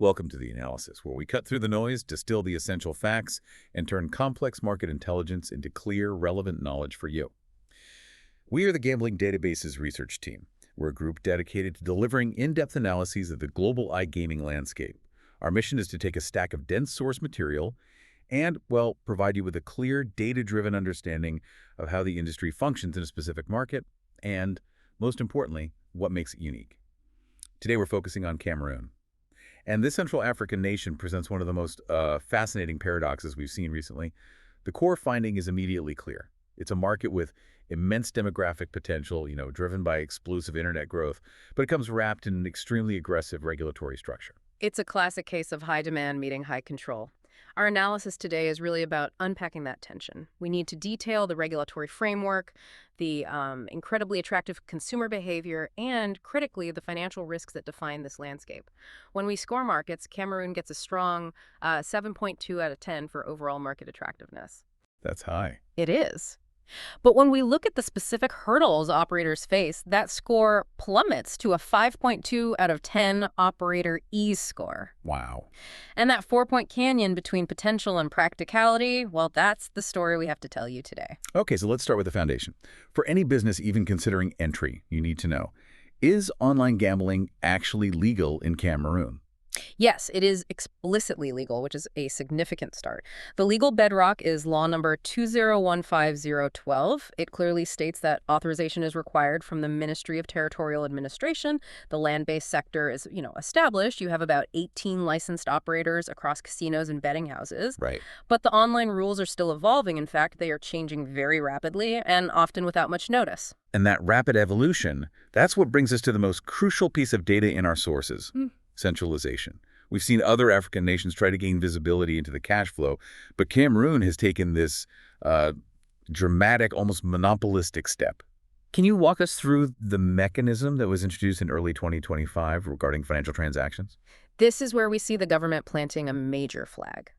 Welcome to The Analysis, where we cut through the noise, distill the essential facts, and turn complex market intelligence into clear, relevant knowledge for you. We are the Gambling Databases Research Team. We're a group dedicated to delivering in-depth analyses of the global iGaming landscape. Our mission is to take a stack of dense source material and, well, provide you with a clear, data-driven understanding of how the industry functions in a specific market and, most importantly, what makes it unique. Today we're focusing on Cameroon. And this Central African nation presents one of the most fascinating paradoxes we've seen recently. The core finding is immediately clear. It's a market with immense demographic potential, driven by explosive internet growth, but it comes wrapped in an extremely aggressive regulatory structure. It's a classic case of high demand meeting high control. Our analysis today is really about unpacking that tension. We need to detail the regulatory framework, the incredibly attractive consumer behavior, and, critically, the financial risks that define this landscape. When we score markets, Cameroon gets a strong 7.2 out of 10 for overall market attractiveness. That's high. It is. But when we look at the specific hurdles operators face, that score plummets to a 5.2 out of 10 operator ease score. Wow. And that 4-point canyon between potential and practicality, well, that's the story we have to tell you today. Okay, so let's start with the foundation. For any business even considering entry, you need to know, is online gambling actually legal in Cameroon? Yes, it is explicitly legal, which is a significant start. The legal bedrock is law number 2015012. It clearly states that authorization is required from the Ministry of Territorial Administration. The land-based sector is, established. You have about 18 licensed operators across casinos and betting houses. Right. But the online rules are still evolving. In fact, they are changing very rapidly and often without much notice. And that rapid evolution, that's what brings us to the most crucial piece of data in our sources. Centralization. We've seen other African nations try to gain visibility into the cash flow, but Cameroon has taken this dramatic, almost monopolistic step. Can you walk us through the mechanism that was introduced in early 2025 regarding financial transactions? This is where we see the government planting a major flag.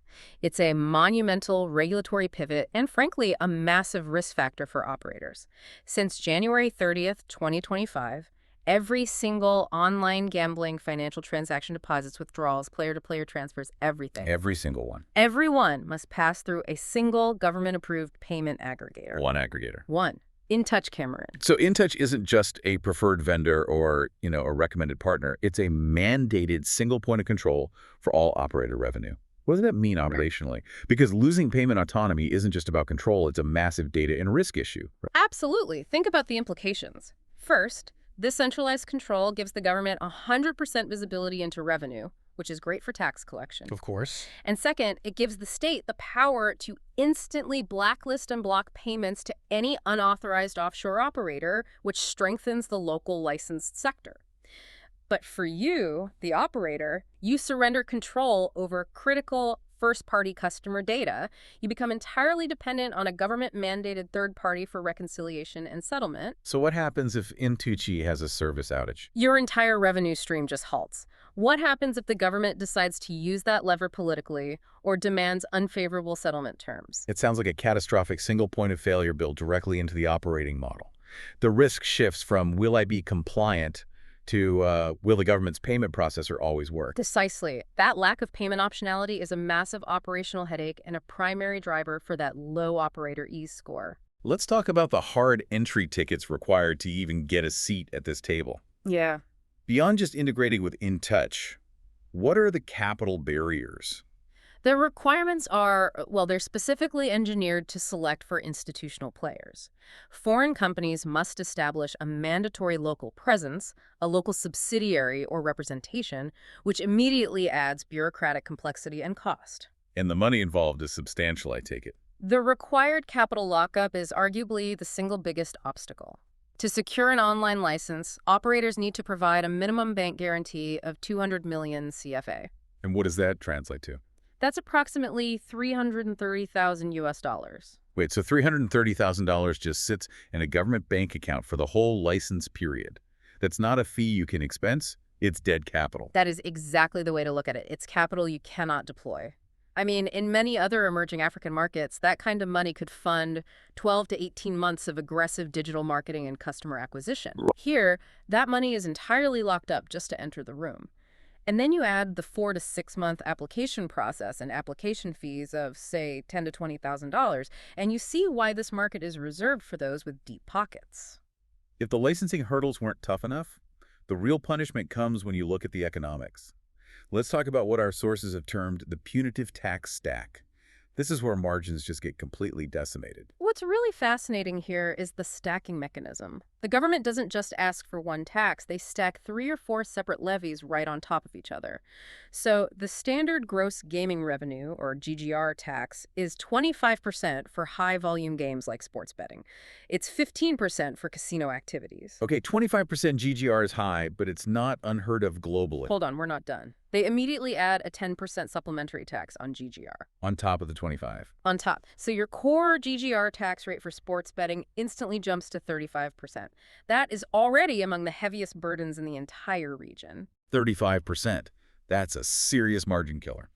It's a monumental regulatory pivot and, frankly, a massive risk factor for operators. Since January 30th, 2025, every single online gambling financial transaction, deposits, withdrawals, player-to-player transfers, everything. Every single one. Everyone must pass through a single government-approved payment aggregator. One aggregator. One. InTouch Cameroon. So InTouch isn't just a preferred vendor or, a recommended partner. It's a mandated single point of control for all operator revenue. What does that mean operationally? Because losing payment autonomy isn't just about control. It's a massive data and risk issue. Absolutely. Think about the implications. First, this centralized control gives the government 100% visibility into revenue, which is great for tax collection. Of course. And second, it gives the state the power to instantly blacklist and block payments to any unauthorized offshore operator, which strengthens the local licensed sector. But for you, the operator, you surrender control over critical first-party customer data. You become entirely dependent on a government-mandated third party for reconciliation and settlement. So what happens if InTouch has a service outage? Your entire revenue stream just halts. What happens if the government decides to use that lever politically or demands unfavorable settlement terms? It sounds like a catastrophic single point of failure built directly into the operating model. The risk shifts from will I be compliant to will the government's payment processor always work? Precisely. That lack of payment optionality is a massive operational headache and a primary driver for that low operator ease score. Let's talk about the hard entry tickets required to even get a seat at this table. Yeah. Beyond just integrating with InTouch, what are the capital barriers? The requirements are, they're specifically engineered to select for institutional players. Foreign companies must establish a mandatory local presence, a local subsidiary or representation, which immediately adds bureaucratic complexity and cost. And the money involved is substantial, I take it. The required capital lockup is arguably the single biggest obstacle. To secure an online license, operators need to provide a minimum bank guarantee of 200 million CFA. And what does that translate to? That's approximately $330,000 US. Wait, so $330,000 just sits in a government bank account for the whole license period. That's not a fee you can expense, it's dead capital. That is exactly the way to look at it. It's capital you cannot deploy. I mean, in many other emerging African markets, that kind of money could fund 12 to 18 months of aggressive digital marketing and customer acquisition. Here, that money is entirely locked up just to enter the room. And then you add the 4 to 6 month application process and application fees of, say, $10,000 to $20,000, and you see why this market is reserved for those with deep pockets. If the licensing hurdles weren't tough enough, the real punishment comes when you look at the economics. Let's talk about what our sources have termed the punitive tax stack. This is where margins just get completely decimated. What's really fascinating here is the stacking mechanism. The government doesn't just ask for one tax, they stack 3 or 4 separate levies right on top of each other. So the standard gross gaming revenue, or GGR tax, is 25% for high-volume games like sports betting. It's 15% for casino activities. Okay, 25% GGR is high, but it's not unheard of globally. Hold on, we're not done. They immediately add a 10% supplementary tax on GGR. On top of the 25. On top. So your core GGR tax rate for sports betting instantly jumps to 35%. That is already among the heaviest burdens in the entire region. 35%. That's a serious margin killer.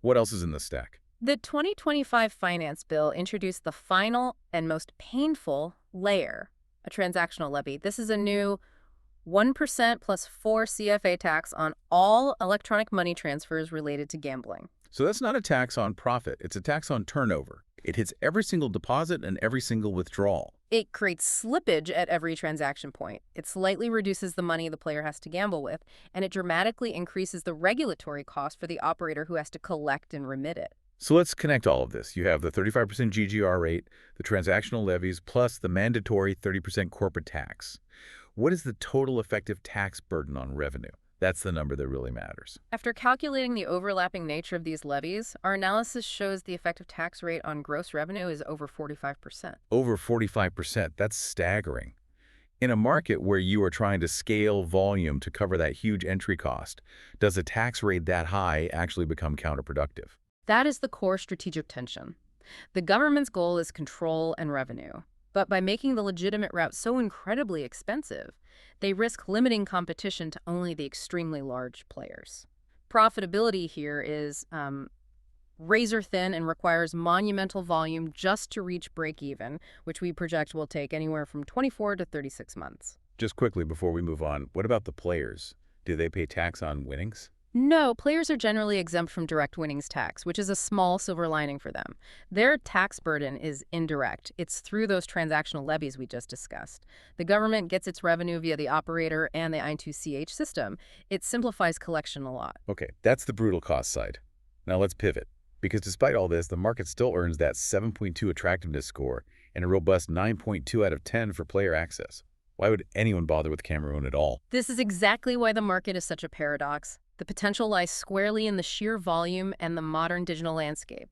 What else is in the stack? The 2025 finance bill introduced the final and most painful layer, a transactional levy. This is a new 1% plus 4 CFA tax on all electronic money transfers related to gambling. So that's not a tax on profit. It's a tax on turnover. It hits every single deposit and every single withdrawal. It creates slippage at every transaction point. It slightly reduces the money the player has to gamble with, and it dramatically increases the regulatory cost for the operator who has to collect and remit it. So let's connect all of this. You have the 35% GGR rate, the transactional levies, plus the mandatory 30% corporate tax. What is the total effective tax burden on revenue? That's the number that really matters. After calculating the overlapping nature of these levies, our analysis shows the effective tax rate on gross revenue is over 45%. Over 45%. That's staggering. In a market where you are trying to scale volume to cover that huge entry cost, does a tax rate that high actually become counterproductive? That is the core strategic tension. The government's goal is control and revenue. But by making the legitimate route so incredibly expensive, they risk limiting competition to only the extremely large players. Profitability here is razor thin and requires monumental volume just to reach break-even, which we project will take anywhere from 24 to 36 months. Just quickly before we move on, what about the players? Do they pay tax on winnings? No, players are generally exempt from direct winnings tax, which is a small silver lining for them. Their tax burden is indirect. It's through those transactional levies we just discussed. The government gets its revenue via the operator and the I2CH system. It simplifies collection a lot. Okay, that's the brutal cost side. Now let's pivot. Because despite all this, the market still earns that 7.2 attractiveness score and a robust 9.2 out of 10 for player access. Why would anyone bother with Cameroon at all? This is exactly why the market is such a paradox. The potential lies squarely in the sheer volume and the modern digital landscape.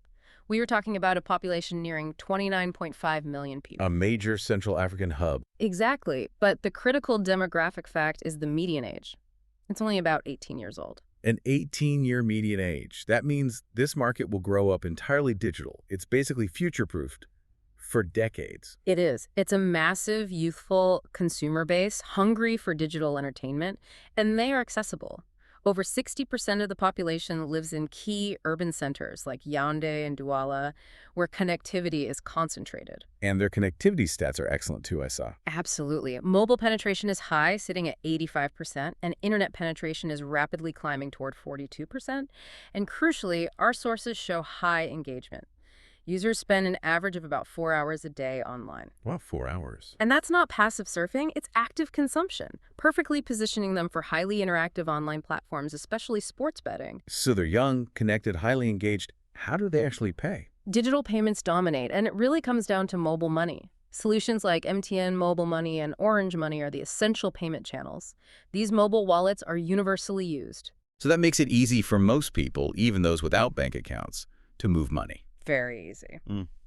We are talking about a population nearing 29.5 million people. A major Central African hub. Exactly, but the critical demographic fact is the median age. It's only about 18 years old. An 18-year median age. That means this market will grow up entirely digital. It's basically future-proofed for decades. It is. It's a massive, youthful consumer base, hungry for digital entertainment, and they are accessible. Over 60% of the population lives in key urban centers like Yaoundé and Douala, where connectivity is concentrated. And their connectivity stats are excellent too, I saw. Absolutely. Mobile penetration is high, sitting at 85%, and internet penetration is rapidly climbing toward 42%. And crucially, our sources show high engagement. Users spend an average of about 4 hours a day online. Wow, 4 hours. And that's not passive surfing, it's active consumption, perfectly positioning them for highly interactive online platforms, especially sports betting. So they're young, connected, highly engaged. How do they actually pay? Digital payments dominate, and it really comes down to mobile money. Solutions like MTN Mobile Money and Orange Money are the essential payment channels. These mobile wallets are universally used. So that makes it easy for most people, even those without bank accounts, to move money. Very easy.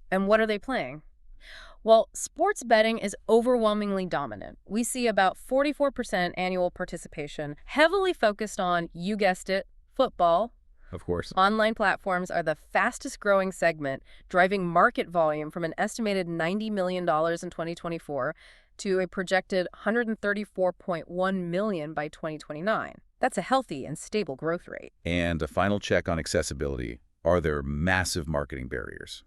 And what are they playing? Well, sports betting is overwhelmingly dominant. We see about 44% annual participation, heavily focused on, you guessed it, football. Of course. Online platforms are the fastest growing segment, driving market volume from an estimated $90 million in 2024 to a projected $134.1 million by 2029. That's a healthy and stable growth rate. And a final check on accessibility. Are there massive marketing barriers?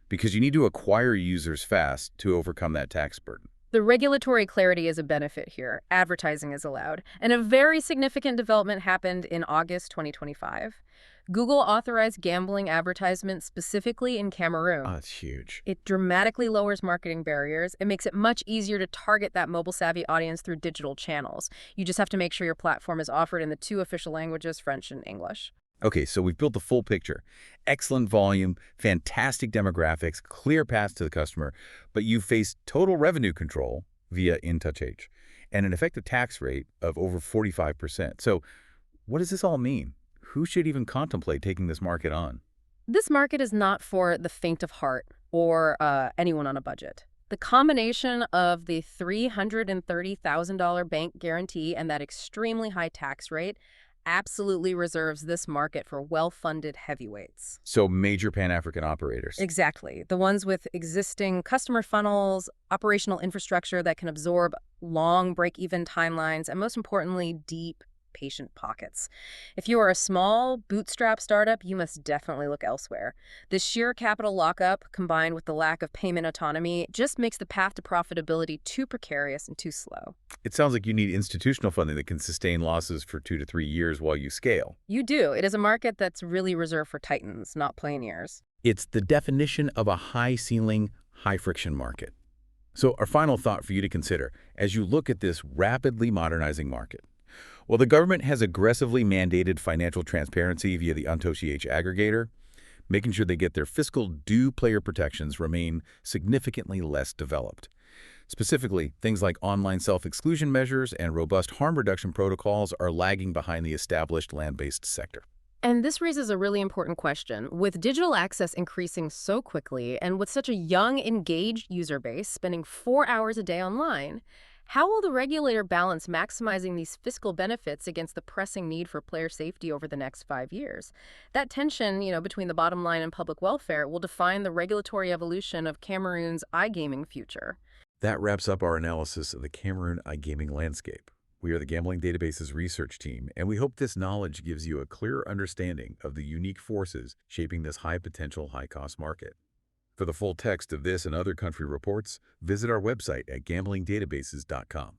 Because you need to acquire users fast to overcome that tax burden. The regulatory clarity is a benefit here. Advertising is allowed. And a very significant development happened in August 2025. Google authorized gambling advertisements specifically in Oh, Cameroon. it's huge. It dramatically lowers marketing barriers. It makes it much easier to target that mobile-savvy audience through digital channels. You just have to make sure your platform is offered in the two official languages, French and English. Okay, so we've built the full picture. Excellent volume, fantastic demographics, clear paths to the customer, but you face total revenue control via InTouchH and an effective tax rate of over 45%. So what does this all mean? Who should even contemplate taking this market on? This market is not for the faint of heart or anyone on a budget. The combination of the $330,000 bank guarantee and that extremely high tax rate absolutely reserves this market for well-funded heavyweights. So major Pan-African operators. Exactly. The ones with existing customer funnels, operational infrastructure that can absorb long break-even timelines, and most importantly, deep patient pockets. If you are a small, bootstrap startup, you must definitely look elsewhere. The sheer capital lockup, combined with the lack of payment autonomy, just makes the path to profitability too precarious and too slow. It sounds like you need institutional funding that can sustain losses for 2 to 3 years while you scale. You do. It is a market that's really reserved for titans, not pioneers. It's the definition of a high-ceiling, high-friction market. So our final thought for you to consider as you look at this rapidly modernizing market. Well, the government has aggressively mandated financial transparency via the InTouchH aggregator, making sure they get their fiscal due player protections remain significantly less developed. Specifically, things like online self-exclusion measures and robust harm reduction protocols are lagging behind the established land-based sector. And this raises a really important question. With digital access increasing so quickly and with such a young, engaged user base spending 4 hours a day online, how will the regulator balance maximizing these fiscal benefits against the pressing need for player safety over the next 5 years? That tension, between the bottom line and public welfare will define the regulatory evolution of Cameroon's iGaming future. That wraps up our analysis of the Cameroon iGaming landscape. We are the Gambling Databases research team, and we hope this knowledge gives you a clearer understanding of the unique forces shaping this high-potential, high-cost market. For the full text of this and other country reports, visit our website at gamblingdatabases.com.